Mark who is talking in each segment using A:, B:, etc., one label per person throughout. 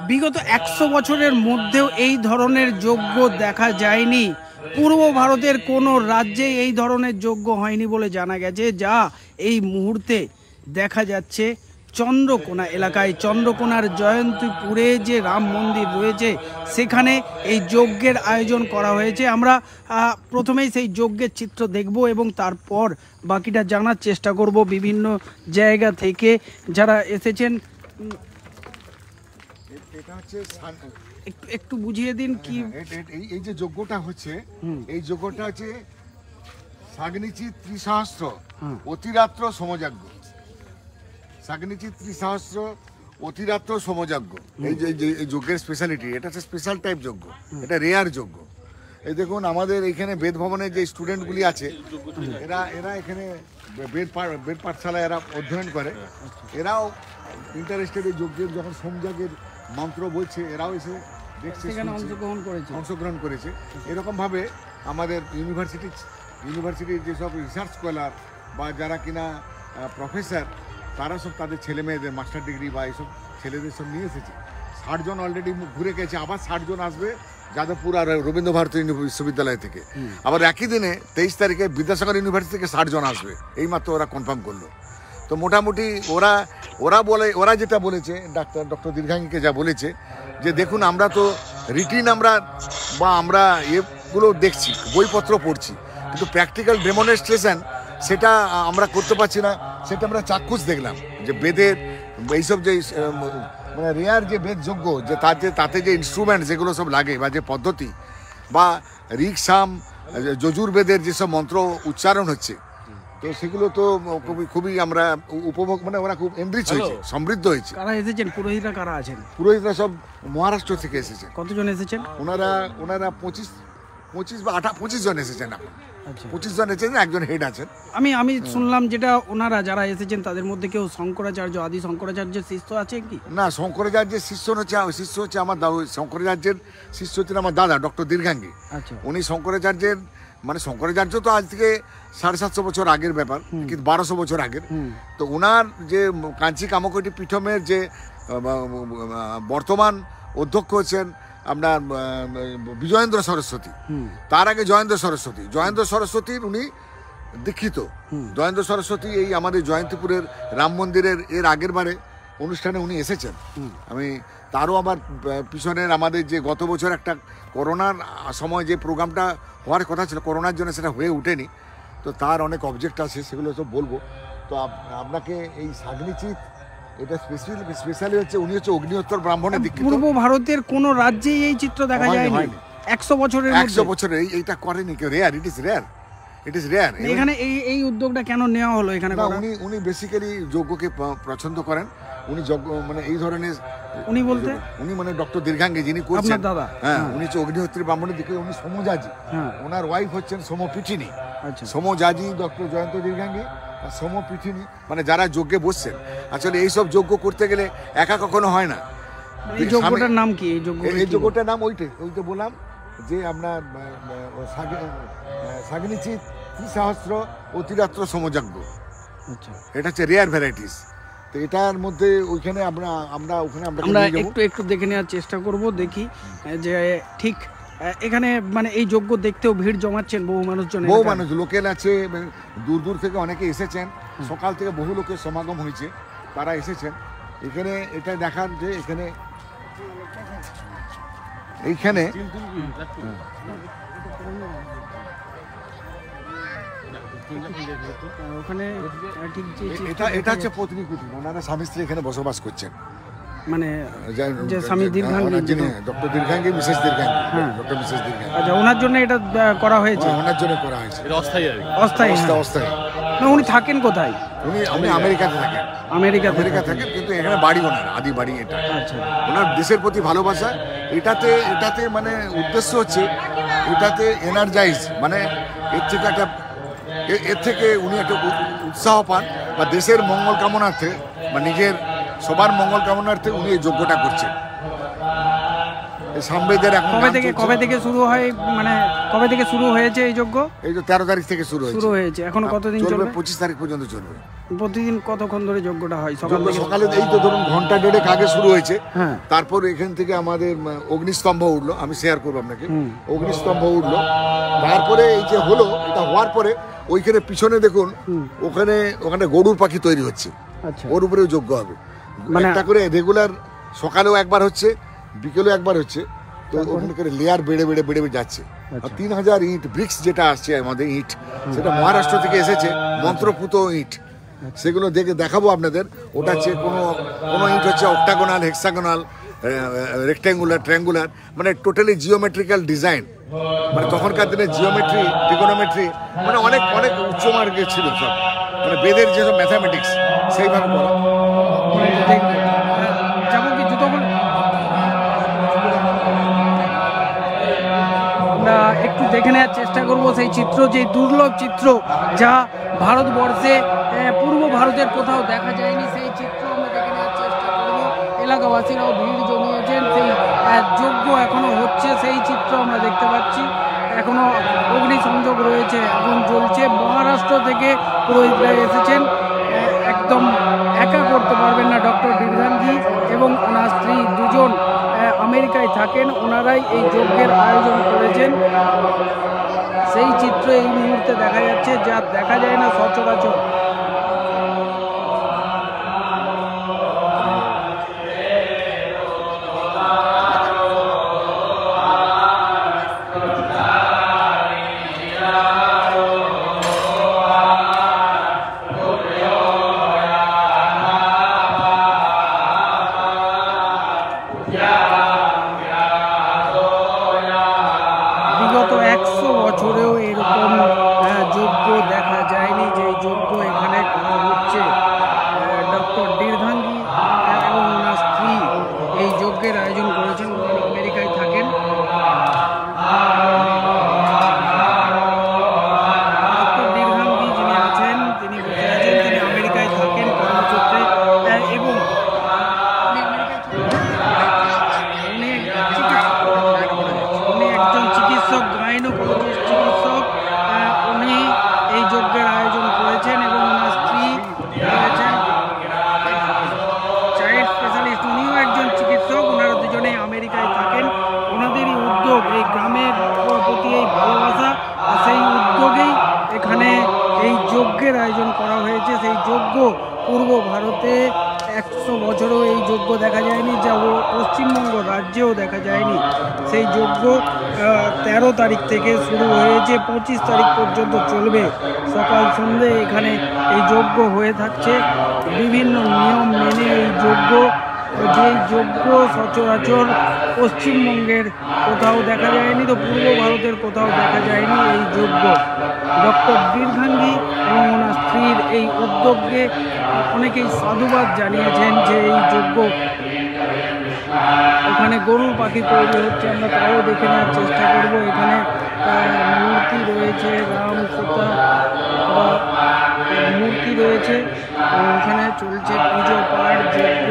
A: বিগত 100 বছরের মধ্যেও এই ধরনের যজ্ঞ দেখা যায়নি। পূর্ব ভারতের কোনো রাজ্যে এই ধরনের যজ্ঞ হয়নি বলে জানা গেছে, যা এই মুহূর্তে দেখা যাচ্ছে চন্দ্রকোনা এলাকায়। চন্দ্রকোনার জয়ন্তীপুরে যে রাম মন্দির রয়েছে সেখানে এই যজ্ঞের আয়োজন করা হয়েছে। আমরা প্রথমেই সেই যজ্ঞের চিত্র দেখব এবং তারপর বাকিটা জানার চেষ্টা করব বিভিন্ন জায়গা থেকে যারা এসেছেন। একটু বুঝিয়ে দিন কি
B: এই যে যজ্ঞটা হচ্ছে, এই যজ্ঞটা হচ্ছে সাগ্নিচিত ত্রিসহস্র অতিরাত্র সমযজ্ঞ। সাগ্নিচিত ত্রিসহস্র অতিরাত্র সমযজ্ঞ এই যে যজ্ঞের স্পেশালিটি, এটা হচ্ছে স্পেশাল টাইপ যজ্ঞ, এটা রেয়ার যজ্ঞ। এই দেখুন আমাদের এখানে বেদ ভবনের যে স্টুডেন্টগুলি আছে, এরা এখানে বেদ পাঠশালায় এরা অধ্যয়ন করে। এরাও ইন্টারেস্টেড এই যজ্ঞের, যখন সোমযজ্ঞের মন্ত্র বলছে এরাও এসে দেখছে, অংশগ্রহণ করেছে। এরকমভাবে আমাদের ইউনিভার্সিটির যেসব রিসার্চ স্কলার বা যারা কিনা প্রফেসর, তারা সব তাদের ছেলে মেয়েদের মাস্টার ডিগ্রি বা এইসব ছেলেদের সব নিয়ে এসেছে। 60 জন অলরেডি ঘুরে গেছে, আবার 60 জন আসবে যাদবপুর আর রবীন্দ্র ভারতী বিশ্ববিদ্যালয় থেকে। আবার একই দিনে 23 তারিখে বিদ্যাসাগর ইউনিভার্সিটি থেকে 60 জন আসবে, এইমাত্র ওরা কনফার্ম করলো। তো মোটামুটি ওরা যেটা বলেছে, ডক্টর দীর্ঘাঙ্গীকে যা বলেছে যে দেখুন আমরা তো রিটিন আমরা এগুলো দেখছি, বইপত্র পড়ছি, কিন্তু প্র্যাকটিক্যাল ডেমনস্ট্রেশন সেটা আমরা করতে পারছি না। সেটা আমরা চাক্ষুষ দেখলাম যে বেদের এইসব যে মানে রেয়ার যে বেদ যজ্ঞ, যে তাতে যে ইনস্ট্রুমেন্ট যেগুলো সব লাগে বা যে পদ্ধতি বা ঋক সাম যজুর্বেদের যেসব মন্ত্র উচ্চারণ হচ্ছে, তো সেগুলো তো খুবই আমরা উপভোগ, মানে ওরা খুব এনরিচ হয়েছে, সমৃদ্ধ হয়েছে।
A: কারা এসেছেন? পুরোহিতরা কারা আছেন?
B: পুরোহিতরা সব মহারাষ্ট্র থেকে এসেছে।
A: কতজন এসেছেন?
B: ওনারা 25 বা 25 জন এসেছেন। এখন 25 জন এসেছেন, একজন হেড আছেন।
A: আমি শুনলাম যেটা ওনারা যারা এসেছেন তাদের মধ্যে কেউ শঙ্করাচার্য, আদি শঙ্করাচার্যের শিষ্য আছে কি?
B: না, শঙ্করাচার্যের শিষ্য হচ্ছে আমার শঙ্করাচার্যের শিষ্য হচ্ছেন আমার দাদা ডক্টর দীর্ঘাঙ্গী। উনি শঙ্করাচার্যের, মানে শঙ্করাচার্য তো আজ থেকে 750 বছর আগের ব্যাপার, কিন্তু 1200 বছর আগের। তো ওনার যে কাঞ্চি কামকটি পীঠমের যে বর্তমান অধ্যক্ষ হচ্ছেন আপনার বিজয়েন্দ্র সরস্বতী, তার আগে জয়েন্দ্র সরস্বতীর উনি দীক্ষিত। জয়েন্দ্র সরস্বতী এই আমাদের জয়ন্তীপুরের রাম মন্দিরের এর আগের বারে অনুষ্ঠানে উনি এসেছেন। আমি তারও আবার পিছনের আমাদের যে গত বছর একটা করোনার সময় যে প্রোগ্রামটা হওয়ার কথা ছিল, করোনার জন্য সেটা হয়ে ওঠেনি, তো তার অনেক অবজেক্ট আছে, সেগুলো সব বলবো। তো আপনাকে এই সাগ্নিচিত, এটা স্পেশালি হচ্ছে উনি হচ্ছে অগ্নিহোত্তর ব্রাহ্মণের দীক্ষিত।
A: পূর্ব ভারতের কোন রাজ্যেই এই চিত্র দেখা যায়নি 100 বছরের মধ্যে।
B: 100 বছরে এইটা করেনি কেউ। Rare, it is rare.
A: এখানে এই উদ্যোগটা কেন নেওয়া হলো এখানে?
B: উনি বেসিক্যালি যজ্ঞকে পছন্দ করেন। উনি যজ্ঞ মানে এই ধরনের, উনি মানে ডক্টর দীর্ঘাঙ্গী যিনি করছেন, হ্যাঁ, উনি হচ্ছে অগ্নিহোত্রী ব্রাহ্মণের দিকে। উনি সমজাজি, ওনার ওয়াইফ হচ্ছেন সমপিঠিনী। সমজাজি ডক্টর জয়ন্ত দীর্ঘাঙ্গী, সমপিঠিনী মানে যারা যজ্ঞে বসছেন। আসলে এইসব যজ্ঞ করতে গেলে একা কখনো হয় না।
A: এই যজ্ঞটার নাম কি?
B: এই যজ্ঞটার নাম ওইটা বললাম যে আপনার সাগ্নিচিত ত্রিসহস্র অতিরাত্র সমযজ্ঞ। এটা হচ্ছে রেয়ার ভ্যারাইটিস। তো এটার মধ্যে ওইখানে আমরা
A: একটু দেখে নেওয়ার চেষ্টা করব, দেখি যে ঠিক এখানে মানে এই যজ্ঞ দেখতেও ভিড় জমাচ্ছেন বহু মানুষ
B: লোকেল আছে, দূর দূর থেকে অনেকে এসেছেন। সকাল থেকে বহু লোকের সমাগম হয়েছে, তারা এসেছেন এখানে এটা দেখার যে এইখানে এটা হচ্ছে পত্নী কুটির। ওনারা স্বামী স্ত্রী এখানে বসবাস করছেন,
A: মানে যে স্বামী দীর্ঘাঙ্গী,
B: ডক্টর দীর্ঘাঙ্গী, মিসেস দীর্ঘাঙ্গী, ডক্টর মিসেস দীর্ঘাঙ্গী।
A: আচ্ছা, ওনার জন্য এটা করা হয়েছে?
B: ওনার জন্য করা হয়েছে।
A: অস্থায়ী। না, উনি থাকেন কোথায়?
B: উনি আমেরিকাতে থাকেন। আমেরিকা থাকেন, কিন্তু এখানে বাড়ি ওনার, আদি বাড়ি এটা। আচ্ছা, ওনার দেশের প্রতি ভালোবাসা। এটাতে মানে উদ্দেশ্য হচ্ছে এটাতে এনার্জাইজ, মানে এর থেকে উনি একটা উৎসাহ পান, বা দেশের মঙ্গল কামনার্থে বা নিজের সবার মঙ্গল কামনার্থে উনি এই যজ্ঞটা করছেন। সামবেদের এখন
A: কবে থেকে শুরু হয়, মানে কবে থেকে শুরু হয়েছে এই যজ্ঞ?
B: এই তো 13 তারিখ থেকে শুরু হয়েছে।
A: এখনো কতদিন চলবে?
B: 25 তারিখ পর্যন্ত চলবে।
A: প্রতিদিন কতক্ষণ ধরে যজ্ঞটা হয়?
B: সকালে এই তো ধরুন ঘন্টা দেড়েক আগে শুরু হয়েছে। তারপর এখান থেকে আমাদের অগ্নিস্তম্ভ উঠলো, আমি শেয়ার করবো আপনাকে। অগ্নিস্তম্ভ উঠলো, তারপরে এই যে হলো, এটা হওয়ার পরে ওইখানে পিছনে দেখুন ওখানে গরুর পাখি তৈরি হচ্ছে, ওর উপরেও যজ্ঞ হবে। মানে একটা করে রেগুলার সকালেও একবার হচ্ছে, বিকেলেও একবার হচ্ছে। তো ওখানে করে লেয়ার বেড়ে বেড়ে বেড়ে বেড়ে যাচ্ছে। আর 3000 ইট ব্রিক্স যেটা আসছে আমাদের ইট, সেটা মহারাষ্ট্র থেকে এসেছে, মন্ত্রপুত ইট। সেগুলো দেখাবো আপনাদের। ওটা হচ্ছে কোনো ইট হচ্ছে অক্টাগোনাল, হেক্সাগোনাল, রেক্ট্যাঙ্গুলার, ট্রায়াঙ্গুলার, মানে টোটালি জিওমেট্রিক্যাল ডিজাইন। মানে তখনকার দিনে জিওমেট্রি, ট্রিগোনোমেট্রি মানে অনেক অনেক উচ্চমার্গের ছিল সব, মানে বেদের যেসব ম্যাথামেটিক্স সেইভাবে করা।
A: আমরা একটু দেখে নেওয়ার চেষ্টা করব সেই চিত্র, যে দুর্লভ চিত্র যা ভারতবর্ষে পূর্ব ভারতের কোথাও দেখা যায়নি, সেই চিত্র আমরা দেখে নেওয়ার চেষ্টা করব। এলাকাবাসীরাও ভিড় জমিয়েছেন, সেই যজ্ঞ এখনো হচ্ছে, সেই চিত্র আমরা দেখতে পাচ্ছি। এখনো অগ্নিসংযোগ রয়েছে, আগুন জ্বলছে। মহারাষ্ট্র থেকে পুরোহিতরা এসেছেন, একদম একা করতে পারবেন না। ডক্টর বীরধানজি এবং ওনার স্ত্রী দুজন আমেরিকায় থাকেন, ওনারাই এই যজ্ঞের আয়োজন করেছেন। সেই চিত্র এই মুহূর্তে দেখা যাচ্ছে, যা দেখা যায় না সচরাচর। বিগত 100 বছরেও এরকম যজ্ঞ দেখা যায়নি, যে যজ্ঞ এখানে করা হচ্ছে। ডক্টর বীরধানজি এবং ওনার স্ত্রী এই যজ্ঞের আয়োজন করেছেন, আমেরিকায় থাকেন। ডক্টর বীরধানজি যিনি আছেন, তিনি বসে আছেন, তিনি আমেরিকায় থাকেন কর্মসূত্রে, এবং উনি একজন চিকিৎসক, গাইনোকোলজিস্ট চিকিৎসক। উনি এই যজ্ঞের আয়োজন করেছেন এবং ওনার স্ত্রী রয়েছেন চাইল্ড স্পেশালিস্ট, উনিও একজন চিকিৎসক। ওনারা দুজনেই আমেরিকায় থাকেন। ওনাদেরই উদ্যোগ, এই গ্রামের প্রতি এই ভালোবাসা, সেই উদ্যোগেই এখানে এই যজ্ঞের আয়োজন করা হয়েছে। সেই যজ্ঞ পূর্ব ভারতে 100 বছরেও এই যজ্ঞ দেখা যায়নি, যা পশ্চিমবঙ্গ রাজ্যেও দেখা যায়নি। সেই যজ্ঞ 13 তারিখ থেকে শুরু হয়েছে, 25 তারিখ পর্যন্ত চলবে। সকাল সন্ধ্যে এখানে এই যজ্ঞ হয়ে থাকছে, বিভিন্ন নিয়ম মেনে এই যজ্ঞ। যেই যজ্ঞ সচরাচর পশ্চিমবঙ্গের কোথাও দেখা যায়নি, তো পূর্ব ভারতের কোথাও দেখা যায়নি এই যজ্ঞ। ডক্টর বীরধানজি এবং ওনার স্ত্রীর এই উদ্যোগকে অনেকেই সাধুবাদ জানিয়েছেন, যে এই যজ্ঞ। ওখানে গরুর পাখি তৈরি হচ্ছে, আমরা তাও দেখে নেওয়ার চেষ্টা করব। এখানে মূর্তি রয়েছে, রাম সীতা মূর্তি রয়েছে, এখানে চলছে পুজো পাঠ, যজ্ঞ,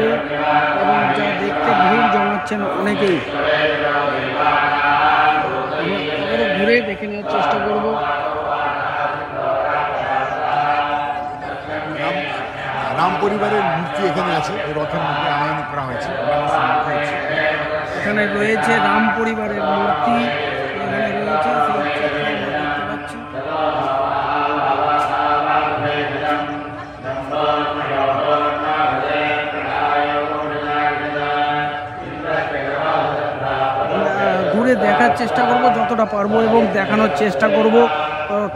A: এবং যা দেখতে ভিড় জমাচ্ছেন অনেকেই। আমরা ঘুরে দেখে নেওয়ার চেষ্টা করব।
B: রাম পরিবারের মূর্তি এখানে আছে, রথের মধ্যে আনয়ন করা হয়েছে।
A: এখানে রয়েছে রাম পরিবারের মূর্তি, এখানে রয়েছে, সেই চিত্র আমরা দেখতে পাচ্ছি। ঘুরে দেখার চেষ্টা করব যতটা পারবো, এবং দেখানোর চেষ্টা করব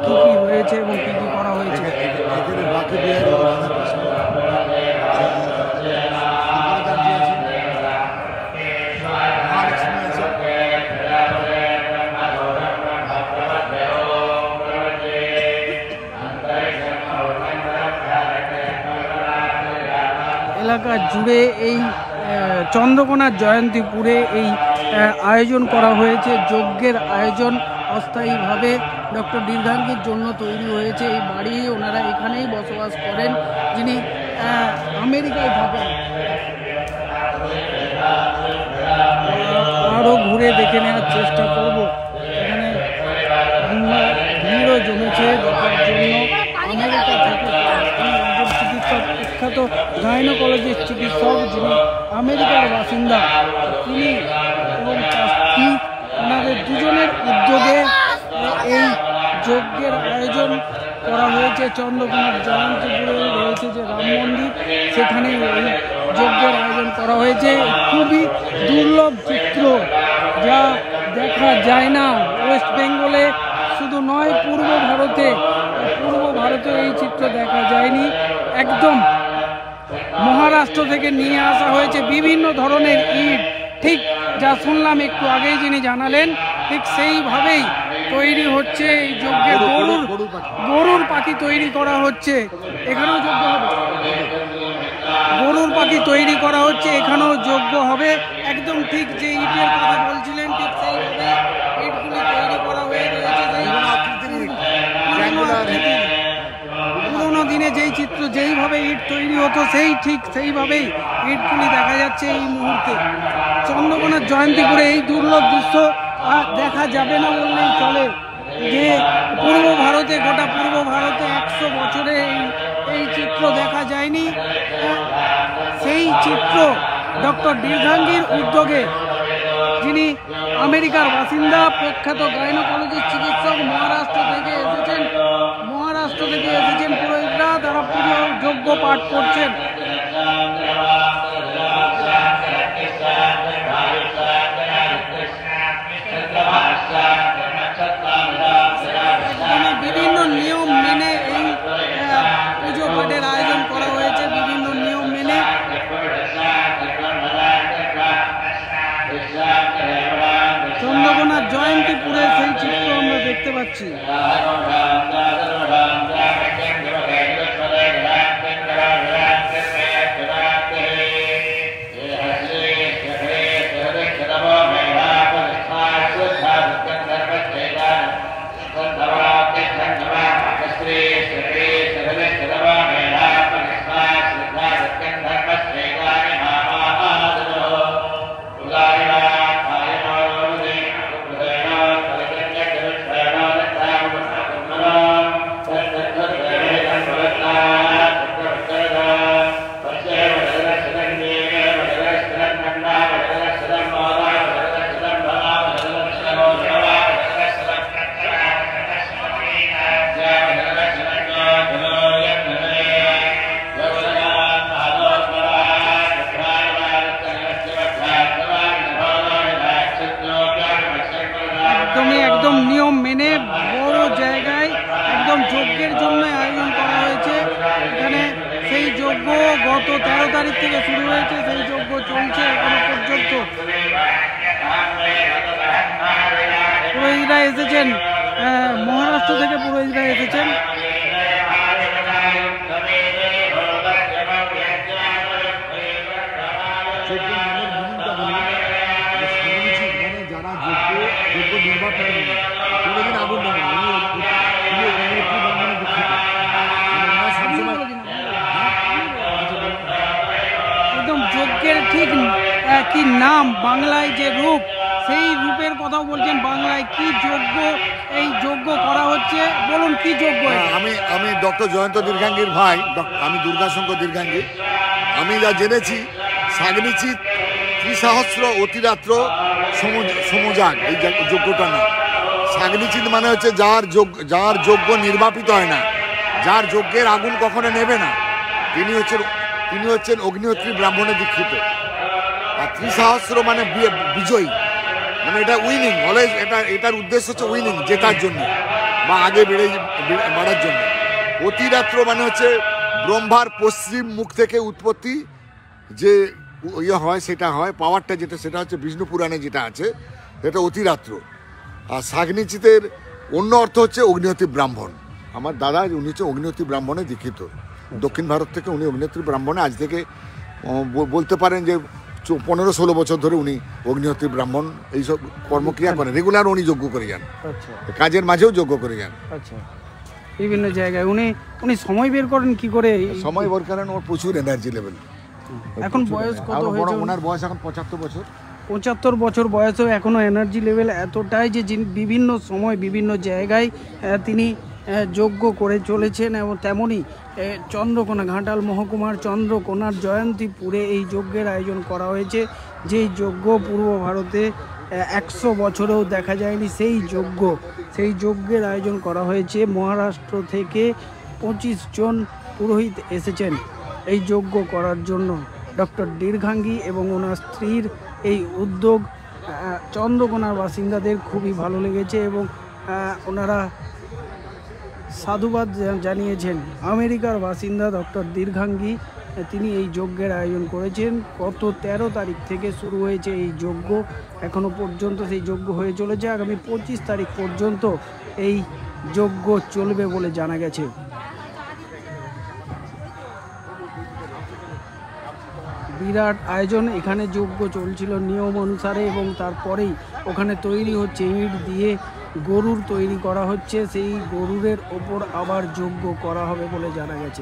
A: কি কি রয়েছে এবং কি কি করা হয়েছে। এলাকা জুড়ে এই চন্দ্রকোনার জয়ন্তীপুরে এই আয়োজন করা হয়েছে। যজ্ঞের আয়োজন অস্থায়ীভাবে ডক্টর বীরধানজির জন্য তৈরি হয়েছে। এই বাড়ি ওনারা এখানেই বসবাস করেন, যিনি আমেরিকায় থাকেন। আরও ঘুরে আমেরিকার বাসিন্দা তিনি এবং তার স্ত্রী, ওনাদের দুজনের উদ্যোগে এই যজ্ঞের আয়োজন করা হয়েছে। চন্দ্রকোনার জয়ন্তীপুরে রয়েছে যে রাম মন্দির, সেখানে এই যজ্ঞের আয়োজন করা হয়েছে। খুবই দুর্লভ চিত্র, যা দেখা যায় না ওয়েস্ট বেঙ্গলে, শুধু নয় পূর্ব ভারতে এই চিত্র দেখা যায়নি। একদম মহারাষ্ট্র থেকে নিয়ে আসা হয়েছে বিভিন্ন ধরনের ইট, ঠিক যা শুনলাম একটু আগেই যিনি জানালেন, ঠিক সেইভাবেই তৈরি হচ্ছে এই যজ্ঞের গরুর পাখি তৈরি করা হচ্ছে। এখানেও যজ্ঞ হবে, গরুর পাখি তৈরি করা হচ্ছে, এখানেও যজ্ঞ হবে। একদম ঠিক যে ইটের কথা বলছিলেন, ঠিক সেইভাবে ইটগুলি তৈরি করা হয়ে রয়েছে। পুরোনো দিনে যেই চিত্র, যেইভাবে ইট তৈরি হতো, সেইভাবেই ইটগুলি দেখা যাচ্ছে এই মুহূর্তে। চন্দ্রকোনার জয়ন্তীপুরে এই দুর্লভ দৃশ্য দেখা যাবে না বললেই চলে, যে গোটা পূর্ব ভারতে 100 বছরে এই চিত্র দেখা যায়নি। সেই চিত্র ডক্টর দীর্ঘাঙ্গীর উদ্যোগে, যিনি আমেরিকার বাসিন্দা, প্রখ্যাত গাইনোকোলজিস্ট চিকিৎসক, মহারাষ্ট্র থেকে এসেছেন পুরোহিতরা, তারা পুরো যজ্ঞ পাঠ করছেন। বিভিন্ন নিয়ম মেনে এই পুজো পাঠের আয়োজন করা হয়েছে, বিভিন্ন নিয়ম মেনে। চন্দ্রকোনার জয়ন্তীপুরে সেই চিত্র আমরা দেখতে পাচ্ছি। একদম নিয়ম মেনে বড় জায়গায় একদম যজ্ঞের জন্য আয়োজন করা হয়েছে। এখানে সেই যজ্ঞ গত 13 তারিখ থেকে শুরু হয়েছে, সেই যজ্ঞ চলছে এখনো পর্যন্ত। পুরোহিতরা এসেছেন, মহারাষ্ট্র থেকে পুরোহিতরা এসেছেন। একদম যজ্ঞের ঠিক কি নাম, বাংলায় যে রূপ, সেই রূপের কথাও বলছেন। বাংলায় কি যজ্ঞ, এই যজ্ঞ করা হচ্ছে, বলুন কি যজ্ঞ?
B: আমি ডক্টর জয়ন্ত দীর্ঘাঙ্গীর ভাই, আমি দুর্গাশঙ্কর দীর্ঘাঙ্গী। আমি যা জেনেছি, সাগ্নিচিত ত্রিসহস্র অতিরাত্র সমজাগ, এই যজ্ঞটা না। সাগ্নিচিত মানে হচ্ছে যার যজ্ঞ নির্বাপিত হয় না, যার যজ্ঞের আগুন কখনো নেবে না, তিনি হচ্ছেন অগ্নিহোত্রী ব্রাহ্মণে দীক্ষিত। আর ত্রিসহস্র মানে বিজয়ী, মানে এটা উইনিং, অলওয়েজ এটার উদ্দেশ্য হচ্ছে উইনিং, জেতার জন্য বা আগে বাড়ার জন্য। অতিরাত্র মানে হচ্ছে ব্রহ্মার পশ্চিম মুখ থেকে উৎপত্তি, যে ইয়ে হয় সেটা হয়, পাওয়ারটা যেটা, সেটা হচ্ছে বিষ্ণু পুরাণে যেটা আছে, সেটা অতিরাত্র। আর সাগ্নিচিতের অন্য অর্থ হচ্ছে অগ্নিহোত্রী ব্রাহ্মণ। আমার দাদা উনি হচ্ছে অগ্নিহোত্রী ব্রাহ্মণে দীক্ষিত, দক্ষিণ ভারত থেকে উনি অগ্নিহোত্রী ব্রাহ্মণে, আজ থেকে বলতে পারেন যে 15-16 বছর ধরে উনি অগ্নিহোত্রী ব্রাহ্মণ এইসব কর্মক্রিয়া করেন, রেগুলার উনি যজ্ঞ করে যান, কাজের মাঝেও যজ্ঞ করে যান।
A: বিভিন্ন জায়গায় উনি সময় বের করেন কি করে?
B: সময় বের করেন, ওর প্রচুর এনার্জি লেভেল।
A: এখন বয়স কত হয়েছে
B: ওনার? বয়স এখন 75 বছর।
A: 75 বছর বয়সেও এখনো এনার্জি লেভেল এতটাই যে বিভিন্ন সময় বিভিন্ন জায়গায় তিনি যজ্ঞ করে চলেছেন এবং তেমনই চন্দ্রকোনা ঘাটাল মহকুমার চন্দ্রকোনার জয়ন্তীপুরে এই যজ্ঞের আয়োজন করা হয়েছে। যেই যজ্ঞ পূর্ব ভারতে 100 বছরেও দেখা যায়নি, সেই যজ্ঞের আয়োজন করা হয়েছে। মহারাষ্ট্র থেকে 25 জন পুরোহিত এসেছেন এই যজ্ঞ করার জন্য। ডক্টর দীর্ঘাঙ্গী এবং ওনার স্ত্রীর এই উদ্যোগ চন্দ্রকোনার বাসিন্দাদের খুবই ভালো লেগেছে এবং ওনারা সাধুবাদ জানিয়েছেন। আমেরিকার বাসিন্দা ডক্টর দীর্ঘাঙ্গী, তিনি এই যজ্ঞের আয়োজন করেছেন। গত 13 তারিখ থেকে শুরু হয়েছে এই যজ্ঞ, এখনো পর্যন্ত সেই যজ্ঞ হয়ে চলেছে। আগামী 25 তারিখ পর্যন্ত এই যজ্ঞ চলবে বলে জানা গেছে। বিরাট আয়োজন, এখানে যজ্ঞ চলছিল নিয়ম অনুসারে এবং তারপরেই ওখানে তৈরি হচ্ছে ইট দিয়ে গরুর তৈরি করা হচ্ছে, সেই গরুরের ওপর আবার যজ্ঞ করা হবে বলে জানা গেছে।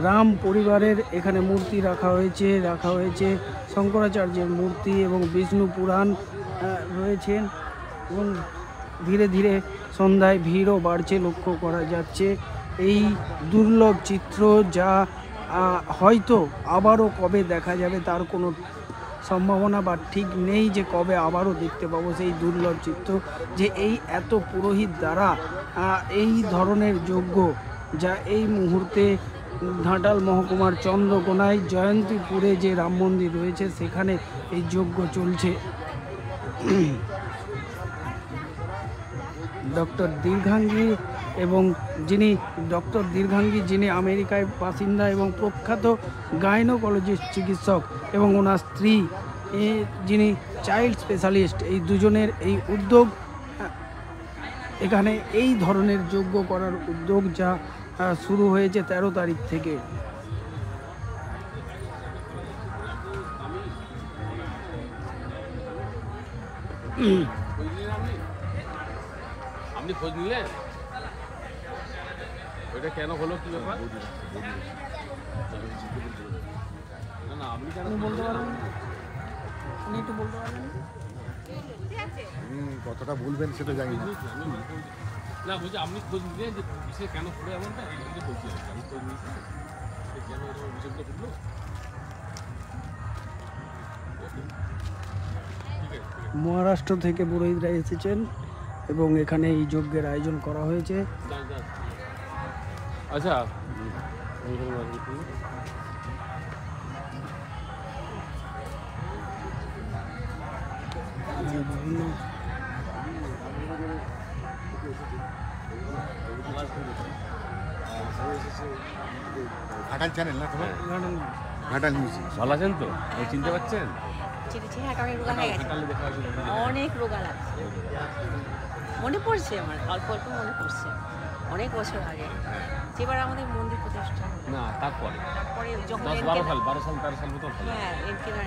A: রাম পরিবারের এখানে মূর্তি রাখা হয়েছে শঙ্করাচার্যের মূর্তি এবং বিষ্ণু পুরাণ রয়েছেন এবং ধীরে ধীরে সন্ধ্যায় ভিড়ও বাড়ছে লক্ষ্য করা যাচ্ছে। এই দুর্লভ চিত্র যা হয়তো আবারও কবে দেখা যাবে তার কোনো সম্ভাবনা বা ঠিক নেই যে কবে আবারও দেখতে পাবো সেই দুর্লভ চিত্র, যে এই এত পুরোহিত দ্বারা এই ধরনের যজ্ঞ যা এই মুহূর্তে ঘাটাল মহকুমার চন্দ্রকোনায় জয়ন্তীপুরে যে রাম মন্দির রয়েছে সেখানে এই যজ্ঞ চলছে। ডক্টর দীর্ঘাঙ্গী এবং যিনি আমেরিকায় বাসিন্দা এবং প্রখ্যাত গাইনোকোলজিস্ট চিকিৎসক এবং ওনার স্ত্রী যিনি চাইল্ড স্পেশালিস্ট, এই দুজনের এই উদ্যোগ, এখানে এই ধরনের যজ্ঞ করার উদ্যোগ যা শুরু হয়েছে 13 তারিখ থেকে।
C: আপনি খোঁজ নিলেন ওইটা কেন হলো, কি ব্যাপার? না না, আপনি কেন
A: বলতে পারবেন, আপনি একটু বলতে পারবেন?
B: কতটা বলবেন সেটা জানি না।
C: না বলছি আপনি খোঁজ নিলেন যে সে কেন করে এমনটা, বলছি আমি খোঁজ নিয়েছি কেন অভিযোগটা করলো।
A: মহারাষ্ট্র থেকে পুরোহিতরা এসেছেন এবং এখানে এই যজ্ঞের আয়োজন করা হয়েছে।
C: আচ্ছা,
B: ঘাটাল চ্যানেল না তোমার? ঘাটাল নিউজ।
C: ভালো আছেন তো? চিনতে পারছেন?
D: অনেক রোগা লাগছে, মনে পড়ছে আমার, অল্প অল্প মনে পড়ছে অনেক বছর আগে যেবার আমাদের মন্দির প্রতিষ্ঠা
C: না, তারপরে
D: যখন
C: 12 সাল 13 সাল মতো।
D: হ্যাঁ,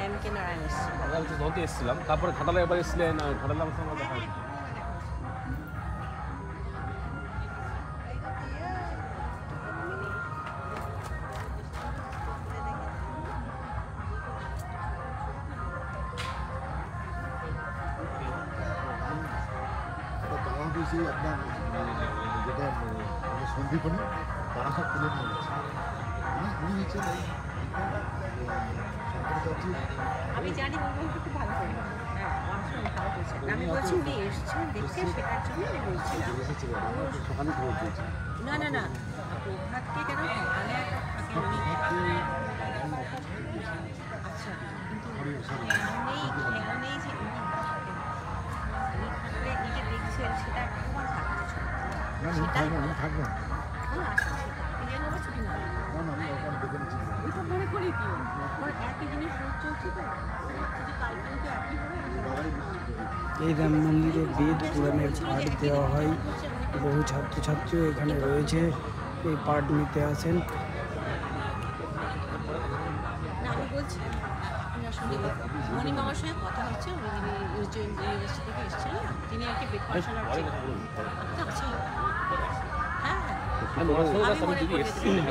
D: এমকে নারায়ণ এসেছিল,
C: আমি এসেছিলাম, তারপরে ঘাটালে এবার এসেছিলেন, ঘাটালে আমার সঙ্গে দেখা হয়েছে।
B: আপনার যেটা সন্দীপনী তারা সব তুলে নিয়ে গেছে। উনি হচ্ছেন
D: আমি জানি খুব ভালো করে, হ্যাঁ আমার সঙ্গে ভালো করছে। আমি বলছি উনি এসেছেন দেখতে, সেটার জন্য আমি বলছিলাম
B: সকালে খবর পেয়েছি।
D: না না না, প্রভাতকে কেন সকালে আচ্ছা, কিন্তু খেয়াল নেই যে উনি দেখছেন, সেটা তোমার থাকছে
B: থাকবেন
D: ছুটি না ওইটা মনে করি কি একই জিনিস চলছে তো, কালকে একই হবে।
A: এই রাম মন্দিরে বেদ পুরাণের পাঠ দেওয়া হয়, বহু ছাত্রছাত্রী এখানে রয়েছে, এই পাঠ নিতে আসেন।
D: আমি বলছি মণিমামার সঙ্গে কথা হচ্ছে, উনি ইউনিভার্সিটি থেকে এসেছেন না, তিনি আর কি বেদ পাঠশালার আচ্ছা হ্যাঁ আমি মনে করি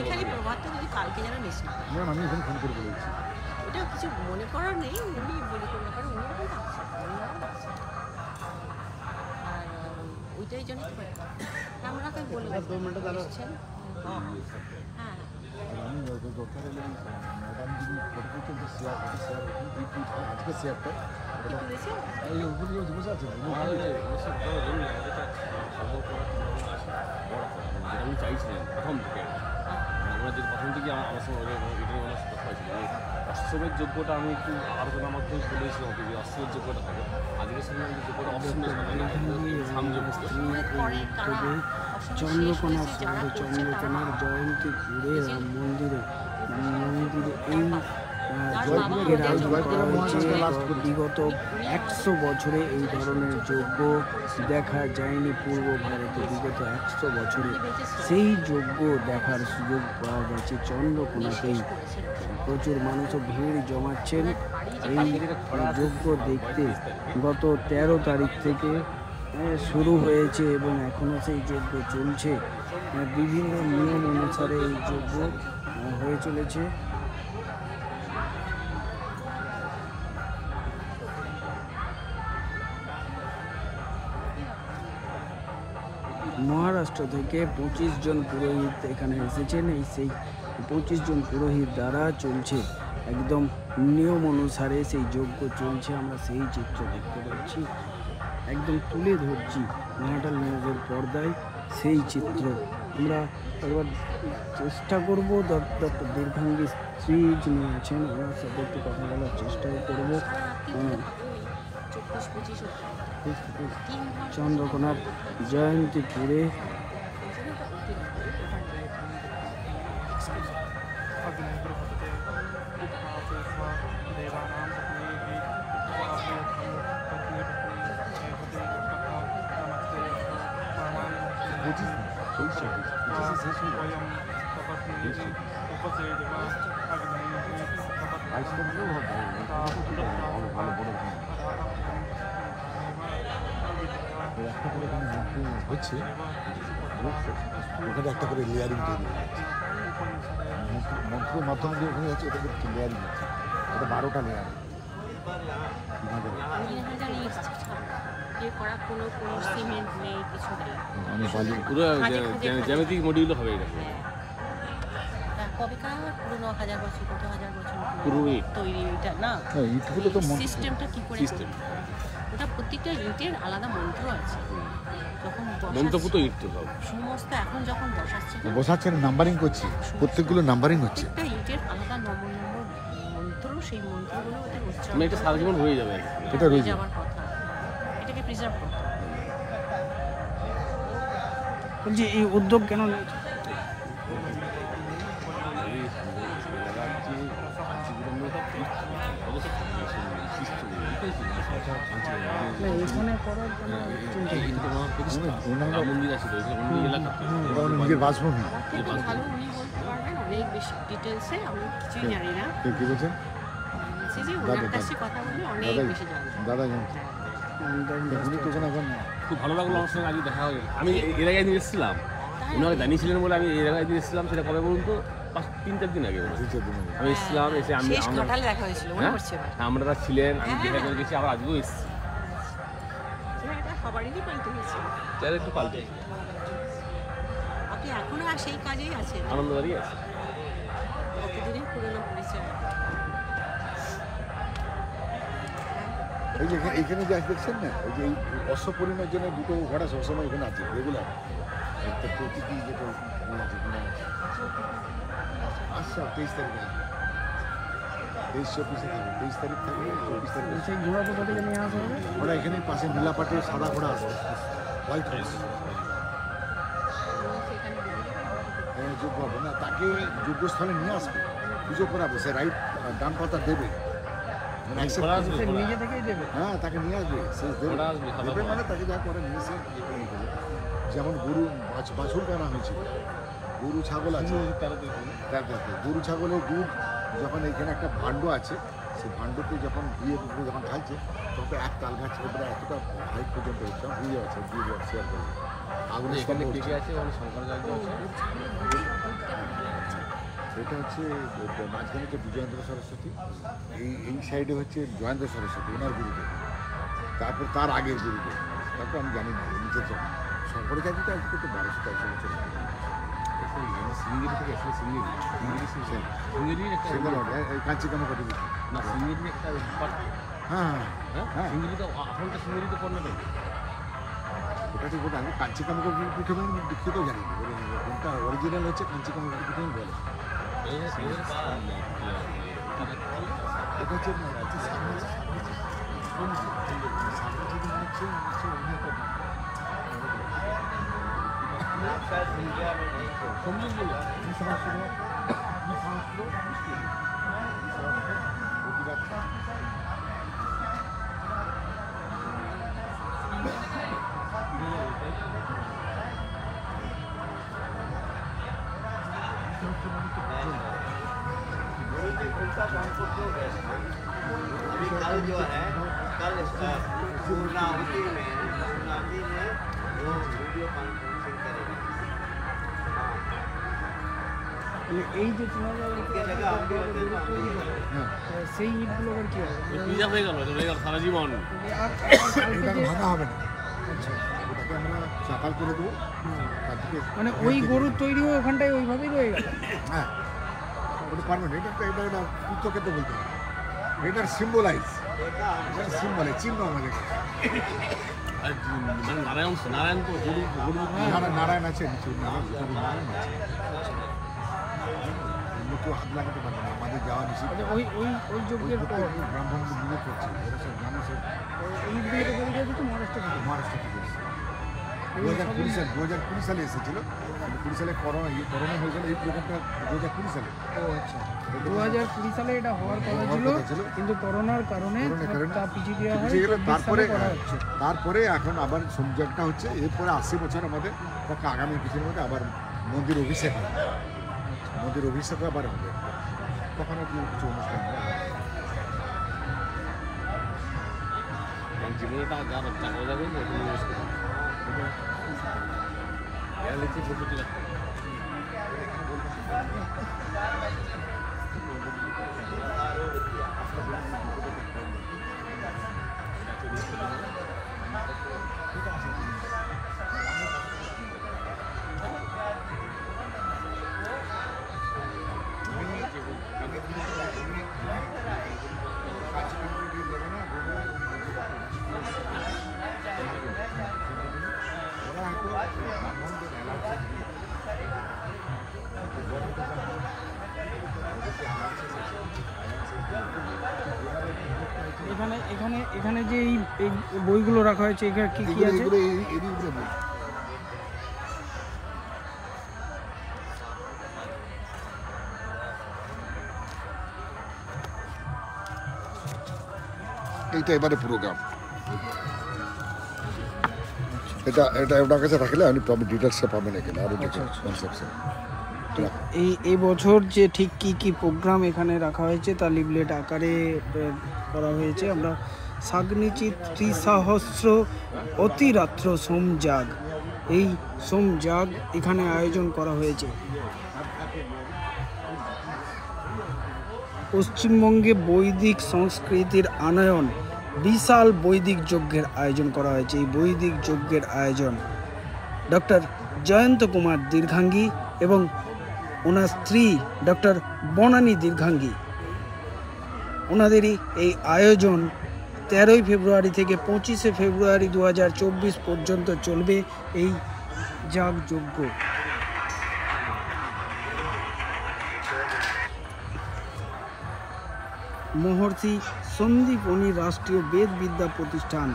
D: এখানে প্রভাতটা যদি কালকে যেন মিস না হয়।
B: আমি এখন ফোন করে বলেছি,
D: এটা কিছু মনে করার নেই, উনি বলে কোনো ব্যাপারে উনি থাকছে। আর ওইটাই জন্য তো আমরা কই বলে এসছেন। হ্যাঁ
E: আমি দরকার হলে ম্যাডাম যিনি ফটো তুলতে শেয়ার আজকে শেয়ারটা
D: কি করেছে?
E: এই ওগুলো বসে আছে
C: আমি চাইছিলেন প্রথম থেকে আমরা যে প্রথম থেকে আমার সঙ্গে এটাই আমার কথা হয়েছিল অষ্টমের যোগ্যটা আমি একটু আলোচনার মাধ্যমে বলেছিলাম যে অষ্টমের যোগ্যটা থাকে আজকে শুনলাম যে যোগ্যটা অষ্টমের
D: পরে কারা
A: চন্দ্রকোনা চন্দ্রকোনার জয়ন্তীপুরে রাম মন্দিরে এই যজ্ঞের আয়োজন করা হয়েছে। বিগত 100 বছরে এই ধরনের যজ্ঞ দেখা যায়নি পূর্ব ভারতে। বিগত 100 বছরে সেই যজ্ঞ দেখার সুযোগ পাওয়া গেছে চন্দ্রকোনাতেই। প্রচুর মানুষও ভিড় জমাচ্ছেন এই যজ্ঞ দেখতে। গত 13 তারিখ থেকে শুরু হয়েছে এবং এখনও সেই যজ্ঞ চলছে। বিভিন্ন নিয়ম অনুসারে এই যজ্ঞ হয়ে চলেছে। মহারাষ্ট্র থেকে 25 জন পুরোহিত এখানে এসেছেন। সেই 25 জন পুরোহিত দ্বারা চলছে একদম নিয়ম অনুসারে সেই যজ্ঞ চলছে। আমরা সেই চিত্র দেখতে পাচ্ছি, একদম তুলে ধরছি ঘাটাল নিউজের পর্দায় সেই চিত্র। আমরা একবার চেষ্টা করবো, ডক্টর দীর্ঘাঙ্গী স্ত্রী যিনি আছেন ওনার সাথে একটু কথা বলার চেষ্টাও করবো। চন্দ্রকোনার জয়ন্তীপুরে
E: একটা করে হচ্ছে ওখানে একটা করে লেয়ারিং তৈরি মন্ত্রের মাধ্যমে যে ওখানে হচ্ছে ওটা কিন্তু লেয়ারিং হচ্ছে, ওটা 12টা লেয়ার।
C: পুরো জ্যামিতিক মডিউল হবে এটা
D: কবেকার পুরনো 1000 বছর কত হাজার বছর
C: পুরো ইট
D: তৈরি এটা না
E: ইটগুলো তো
D: সিস্টেমটা কি করে
C: সিস্টেম
D: ওটা প্রত্যেকটা ইটের আলাদা মন্ত্র আছে। যখন
C: মন্ত্রপুত ইট তো সব
D: সমস্ত এখন যখন
E: বসাচ্ছেন নাম্বারিং করছি, প্রত্যেকগুলো নাম্বারিং হচ্ছে।
D: একটা ইটের আলাদা নম্বর মন্ত্র, সেই মন্ত্রগুলো ওদের উচ্চারণ
C: মানে এটা সারা জীবন হয়ে যাবে
E: এটা রয়ে যাবে।
D: যাওয়ার কথা, এটাকে প্রিজার্ভ করতে হবে।
A: বলছি এই উদ্যোগ কেন নিয়েছে?
D: মানে
E: নিজের বাসভূমি
D: ভালো উনি বলতে পারবেন অনেক বেশি ডিটেলসে, আমি কিছুই জানি না।
E: কি বলছেন
D: ওনার কাছে কথা বলে অনেক বেশি জানি।
E: দাদা উনি তো এখন
C: খুব ভালো লাগলো আমার সঙ্গে আজকে দেখা হয়ে। আমি এর আগে একদিন এসেছিলাম, উনাকে জানিয়েছিলেন বলে আমি এর আগে একদিন এসেছিলাম। সেটা কবে বলুন তো, 3-4 দিন আগে আমি এসেছিলাম। এসে আমি
D: দেখা হয়েছিল মনে পড়ছে এবার।
C: আমরা ছিলেন, আমি দেখা করে গেছি, আবার আজকেও এসেছি।
D: এটা সবারই পাল্টে গেছে,
C: তাহলে একটু পাল্টে
D: আপনি এখনো আর সেই কাজেই আছেন,
C: আনন্দবাড়ি আছে
D: কতদিনের পুরনো পরিচয়।
E: এই যে এখানে যে দেখছেন না, ওই যে এই অশ্বপরিণের জন্য দুটো ঘোড়া সবসময় এখানে আছে রেগুলার। একটা প্রতীকী যেটা আচ্ছা 23 তারিখে 23-24 থাকবে, 23 তারিখ থাকবে, 24 তারিখ।
A: সেই ঘোড়া কোথা থেকে নিয়ে আসা হবে?
E: ওরা এখানে পাশে নীলাপাটে সাদা ঘোড়া আছে, হোয়াইট হাউস। যোগ্য হবে না, তাকে যোগ্যস্থলে নিয়ে আসবে, পুজো করাবে, সে রাইট ডান পাতা দেবে,
A: নিজে থেকেই দেবে।
E: হ্যাঁ তাকে নিয়ে আসবে, শেষ দেবে দেবে মানে তাকে যা করে নিয়ে এসে যেমন গরু বাছুর কেনা হয়েছিল, গরু ছাগল আছে, গরু ছাগলের দুধ যখন এখানে একটা ভাণ্ড আছে, সেই ভাণ্ডকে যখন দিয়ে যখন খাইছে তখন এক তাল গাছ থেকে এতটা হাইট পর্যন্ত দিয়ে আছে, দিয়ে শেয়ার করবে। আগুন
C: এখানে কে আছে, শঙ্কর গাছ আছে।
E: এটা হচ্ছে মাঝখানে হচ্ছে বিজয়েন্দ্র সরস্বতী, এই সাইডে হচ্ছে জয়েন্দ্র সরস্বতী ওনার গুরুদেব, তারপর তার আগের গুরুদেব, তারপর আমি জানি না নিচে সরকারি চাকরিটা আজকে তো 1200-1300 বছর
C: সিঙ্গেরি থেকে আসলে সিঙ্গেরি একটা
E: কাঞ্চি কামে কত
C: না সিঙ্গেরি একটা পার্ট
E: হ্যাঁ
C: হ্যাঁ সিঙ্গেরি তো এখনটা সিঙ্গেরি তো কর্ণাটক
E: ওটা ঠিক ওটা আমি কাঞ্চি কামে পিঠে আমি দুঃখিত জানি কোনটা অরিজিনাল হচ্ছে কাঞ্চি কামে পিঠে বলে এটা হচ্ছে
F: अभी कल जो है कल पूर्णाहुति में वो वीडियो कॉन्फ्रेंसिंग करेगा
A: এই যে শোনা যায়
F: उसके जगह हम भी होते तो हम भी
A: সেই ইটগুলো আবার কি হবে
C: পিজা হয়ে গেল এটা হয়ে গেল সারা জীবন
E: এটাকে ভাঙা হবে না আচ্ছা ওটাকে আমরা চাকাল করে দেবো তার থেকে
A: মানে ওই গরুর তৈরি হয়ে ওখানটায় ওইভাবেই রয়ে গেল
E: হ্যাঁ ওটা পারবেন এটা একটা পুস্তকে তো বলতে হবে এটার সিম্বলাইজ এটা সিম্বল চিহ্ন আমাদের
C: মানে নারায়ণ তো গরু
E: নারায়ণ আছে নিচে নারায়ণ আছে কেউ হাত লাগাতে পারবে না আমাদের যাওয়া নিষেধ
A: আচ্ছা ওই ওই ওই যজ্ঞের পর
E: ব্রাহ্মণ নিয়োগ করছে ওরা সব জানে সব
A: ইটগুলো তো তৈরি হয়েছে তো মহারাষ্ট্র থেকে
E: মহারাষ্ট্র থেকে এসেছে 2020 সালে এসেছিল 20 সালে করোনা হয়ে গেল এই প্রোগ্রামটা 2020 সালে
A: ও আচ্ছা 2020 সালে এটা হওয়ার কথা ছিল কিন্তু করোনার কারণে তা পিছিয়ে দেওয়া হয়
E: তারপরে এখন আবার সংযোগটা হচ্ছে এরপরে 80 বছর আমাদের আগামী কিছুর মধ্যে আবার মন্দির অভিষেক হবে মন্দির অভিষেক আবার হবে তখন আর কিছু অনুষ্ঠান
C: জীবনটা যার চাকরি যাবে লিখে প্রস্তুতি রাখতে
A: এখানে এখানে এখানে যে এই বইগুলো রাখা হয়েছে এখানে কি কি আছে
E: এইটা এবারে প্রোগ্রাম এটা এটা ওনার কাছে থাকলে আপনি ডিটেলসে পাবেন এখানে আরও কনসেপশন
A: এই বছর যে ঠিক কি কি প্রোগ্রাম এখানে রাখা হয়েছে তা লিফলেট আকারে করা হয়েছে আমরা সাগ্নিচিত ত্রিসহস্র অতিরাত্র সোমযাগ এই সোমযাগ এখানে আয়োজন করা হয়েছে পশ্চিমবঙ্গে বৈদিক সংস্কৃতির আনয়ন বিশাল বৈদিক যজ্ঞের আয়োজন করা হয়েছে এই বৈদিক যজ্ঞের আয়োজন ডক্টর জয়ন্ত কুমার দীর্ঘাঙ্গী এবং ওনার স্ত্রী ডক্টর বনানী দীর্ঘাঙ্গী ওনাদেরই এই আয়োজন 13 ফেব্রুয়ারি থেকে 25 ফেব্রুয়ারি 2024 পর্যন্ত চলবে এই যাগযজ্ঞ মহর্ষি সন্দীপনী রাষ্ট্রীয় বেদ বিদ্যা প্রতিষ্ঠান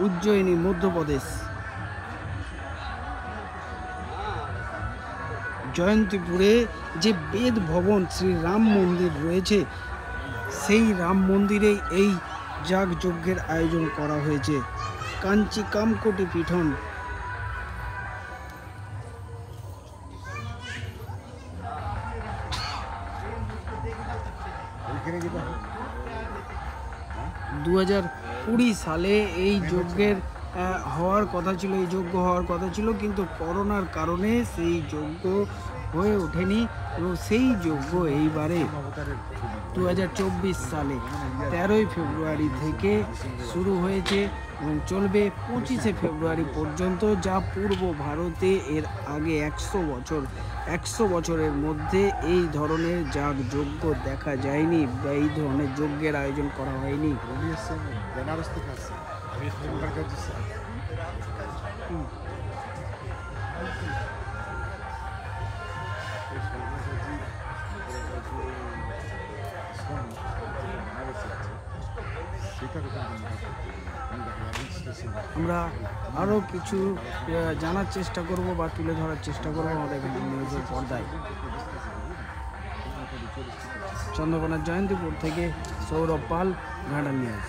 A: উজ্জয়িনী মধ্যপ্রদেশ জয়ন্তীপুরে যে বেদ ভবন শ্রী রাম মন্দির রয়েছে সেই রাম মন্দিরে এই যাগযজ্ঞের আয়োজন করা হয়েছে কাঞ্চি কামকোটি পীঠন
E: যেটা
A: 2020 সালে এই যজ্ঞের হওয়ার কথা ছিল এই যজ্ঞ হওয়ার কথা ছিল কিন্তু করোনার কারণে সেই যজ্ঞ হয়ে ওঠেনি এবং সেই যজ্ঞ এইবারে 2024 সালে 13ই ফেব্রুয়ারি থেকে শুরু হয়েছে এবং চলবে 25শে ফেব্রুয়ারি পর্যন্ত, যা পূর্ব ভারতে এর আগে 100 বছরের মধ্যে এই ধরনের যজ্ঞ দেখা যায়নি বা এই ধরনের যজ্ঞের আয়োজন করা হয়নি।
E: উনি এসছেন বেনারস থেকে আসছেন, ওখানকার যে
A: আমরা আরও কিছু জানার চেষ্টা করব বা তুলে ধরার চেষ্টা করব আমাদের নিউজের পর্দায়। চন্দ্রকোনার জয়ন্তীপুর থেকে সৌরভ পাল, ঘাটাল নিউজ।